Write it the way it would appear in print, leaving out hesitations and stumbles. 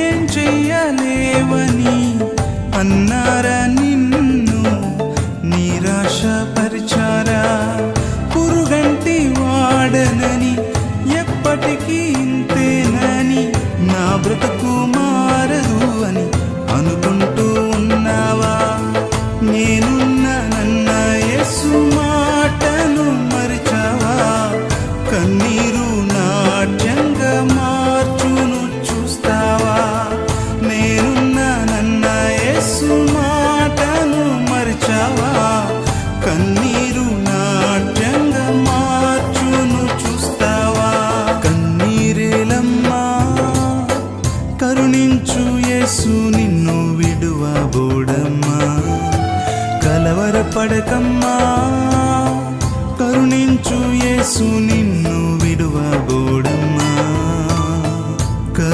ఏం చెయ్యలేవని అన్నారా నిన్ను నిరాశపరిచారా? పురుగంటి వాడనని ఎప్పటికీ ఇంతేనని నా బ్రతుకు మారదు అని అనుకుంటూ ఉన్నావా? నేనున్నానన్న యేసు మాటను మరిచావా? కన్నీరు నాట్యంగా మార్చును చూస్తావా? నేనున్నానన్న యేసు మాటను మరిచావా? కన్నీరు నాట్యంగా మార్చును చూస్తావా? కన్నీరేలమ్మా, కరుణించు యేసు నిన్ను విడువబోడమ్మా. కలవరపడకమ్మా, కరుణించు యేసు నిన్ను విడువబోడ.